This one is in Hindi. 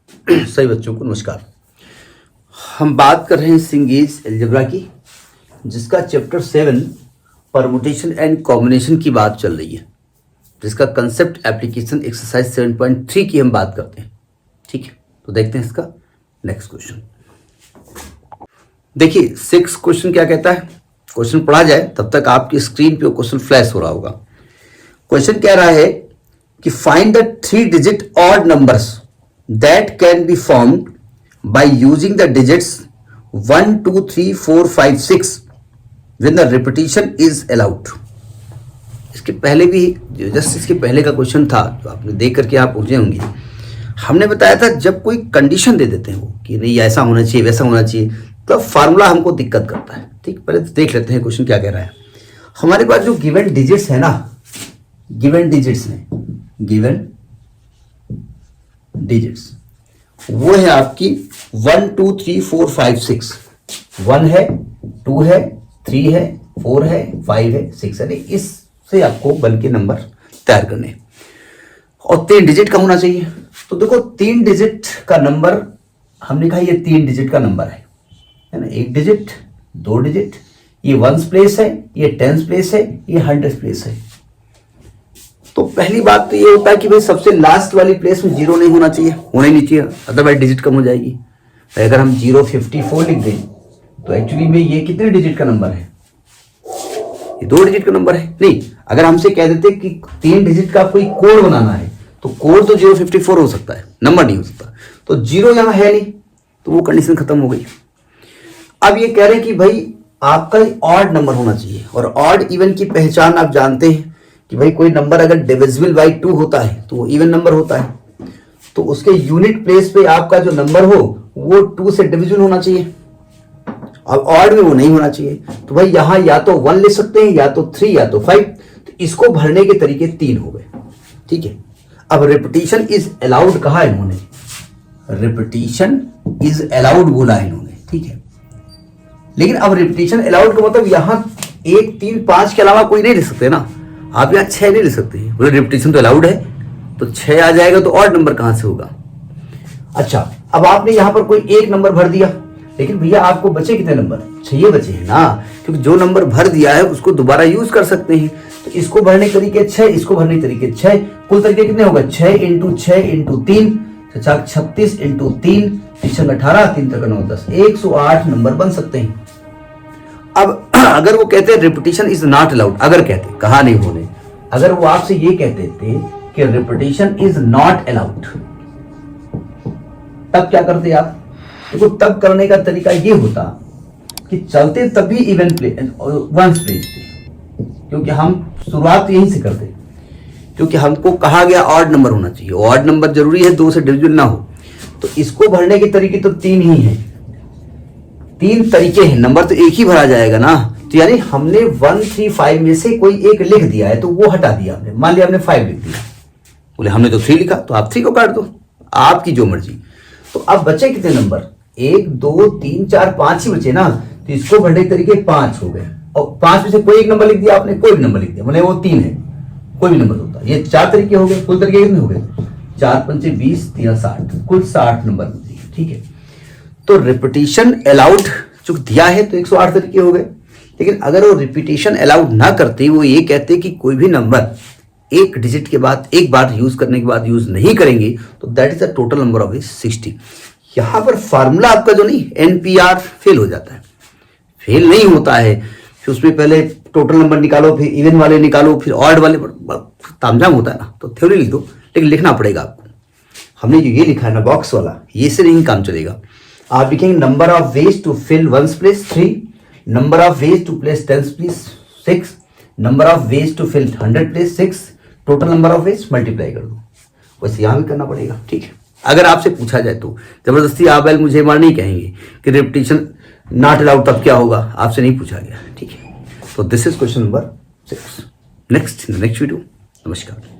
सभी बच्चों को नमस्कार। हम बात कर रहे हैं सिंगेज अलजेब्रा की, जिसका चैप्टर 7 परमुटेशन एंड कॉम्बिनेशन की बात चल रही है, जिसका कंसेप्ट एप्लीकेशन एक्सरसाइज 7.3 की हम बात करते हैं। ठीक है, तो देखते हैं इसका नेक्स्ट क्वेश्चन। देखिए 6 क्वेश्चन क्या कहता है, क्वेश्चन पढ़ा जाए तब तक आपकी स्क्रीन पे क्वेश्चन फ्लैश हो रहा होगा। क्वेश्चन कह रहा है कि find the 3 digit odd numbers that can be formed by using the digits 1, 2, 3, 4, 5, 6 when the repetition is allowed। इसके पहले भी जस्ट इसके पहले का क्वेश्चन था जो आपने देख करके आप उलझे होंगे। हमने बताया था जब कोई कंडीशन दे देते हैं वो कि नहीं ऐसा होना चाहिए वैसा होना चाहिए, तब फार्मूला हमको दिक्कत करता है। ठीक, पहले तो देख लेते हैं क्वेश्चन क्या कह रहा है। हमारे पास जो गिवन डिजिट्स है ना, गिवन डिजिट्स में गिवन डिजिट्स वो है आपकी 1, 2, 3, 4, 5, 6। 1 है, 2 है, 3 है, 4 है, 5 है, 6 है। इससे आपको बन के नंबर तैयार करने और 3 डिजिट का होना चाहिए। तो देखो 3 डिजिट का नंबर हमने कहा ये 3 डिजिट का नंबर है ना। 1 डिजिट, 2 डिजिट, ये 1s प्लेस है, ये 10s प्लेस है, ये 100s प्लेस है। तो पहली बात तो ये होता है कि भाई सबसे लास्ट वाली प्लेस में 0 नहीं होना चाहिए, होना ही नहीं चाहिए, अदरवाइज डिजिट कम हो जाएगी। अगर हम 054 लिख दें तो एक्चुअली में ये कितने डिजिट का नंबर है, ये 2 डिजिट का नंबर है। नहीं, अगर हमसे कह देते कि 3 डिजिट का कोई कोड बनाना है तो कोड तो 054 हो सकता है, नंबर नहीं हो सकता। तो 0 यहां है नहीं, तो वो कंडीशन खत्म हो गई। अब ये कह रहे हैं कि भाई आपका ऑड नंबर होना चाहिए, और ऑड इवन की पहचान आप जानते हैं कि भाई कोई नंबर अगर डिविजिबल बाई 2 होता है तो वो इवन नंबर होता है। तो उसके यूनिट प्लेस पे आपका जो नंबर हो वो 2 से डिविजन होना चाहिए। अब ऑड में वो नहीं होना चाहिए, तो भाई यहां या तो 1 ले सकते हैं, या तो 3, या तो 5। तो इसको भरने के तरीके 3 हो गए। ठीक है, अब रिपीटिशन इज अलाउड कहा इन्होंने, रिपीटिशन इज अलाउड बोला इन्होंने। ठीक है, लेकिन अब रिपीटिशन अलाउड का मतलब यहां 1, 3, 5 के अलावा कोई नहीं ले सकते ना। आप यहाँ 6 नहीं ले सकते, बोले रिपीटिशन तो अलाउड है, तो 6 आ जाएगा तो ऑड नंबर कहां से होगा। अच्छा, अब आपने यहां पर कोई एक नंबर भर दिया, लेकिन भैया आपको बचे कितने नंबर, 6 बचे हैं ना, क्योंकि जो नंबर भर दिया है उसको दोबारा यूज कर सकते हैं। तो इसको भरने के तरीके 6, इसको भरने के तरीके 6, कुल तरीके कितने होगा 6 इंटू 6 इंटू 3, 36 इंटू 3, 18, 3 तक 9, 10, 108 नंबर बन सकते हैं। अब अगर वो कहते हैं रिपीटिशन इज नॉट अलाउड, अगर कहते, कहा नहीं होने, अगर वो आपसे ये कहते थे कि रिपीटिशन इज नॉट अलाउड, तब क्या करते आप। देखो तब करने का तरीका ये होता कि चलते तभी इवन वंस प्लेस थे, क्योंकि हम शुरुआत यहीं से करते, क्योंकि हमको कहा गया ऑड नंबर होना चाहिए, ऑड नंबर जरूरी है, 2 से डिविजन ना हो। तो इसको भरने के तरीके तो 3 ही हैं, 3 तरीके हैं, नंबर तो एक ही भरा जाएगा ना। तो यानी हमने 1, 3, 5 में से कोई एक लिख दिया है तो वो हटा दिया हमने। मान लिया हमने 5 लिख दिया, बोले हमने तो 3 लिखा, तो आप 3 को काट दो, आपकी जो मर्जी। तो अब बचे कितने नंबर, 1, 2, 3, 4, 5 ही बचे ना। तो इसको भरने के तरीके 5 हो गए, और 5 में से कोई एक नंबर लिख दिया आपने, कोई भी नंबर लिख दिया, बोले वो 3 है, कोई भी नंबर होता। ये 4 तरीके हो गए, कुल तरीके कितने हो गए, 4, 5, 20, 3, 60, कुल 60 नंबर। ठीक है, तो रिपीटिशन अलाउड जो दिया है तो 108 तरीके हो गए। लेकिन अगर वो रिपीटिशन अलाउड ना करते, वो ये कहते कि कोई भी नंबर एक डिजिट के बाद एक बार यूज करने के बाद यूज नहीं करेंगे, तो that is the total number of 60। यहां पर फार्मूला आपका जो नहीं एनपीआर फेल हो जाता है, फेल नहीं होता है। फिर उसमें पहले टोटल नंबर निकालो, फिर इवन वाले निकालो, फिर ऑड वाले, तामझाम होता है ना। तो थ्योरी लिख दो, लेकिन लिखना पड़ेगा आपको। हमने जो ये लिखा है ना बॉक्स वाला, ये से नहीं काम चलेगा। आप लिखेंगे number of ways to fill 1s place 3, number of ways to place 10s place 6, number of ways to fill 100 place 6, total number of ways multiply कर दो। वैसे यहां भी करना पड़ेगा। ठीक है, अगर आपसे पूछा जाए तो जबरदस्ती आप बैल मुझे मार नहीं कहेंगे कि रिपीटिशन नॉट अलाउड, तब क्या होगा, आपसे नहीं पूछा गया। ठीक है, तो this is question number 6। Next video. नमस्कार।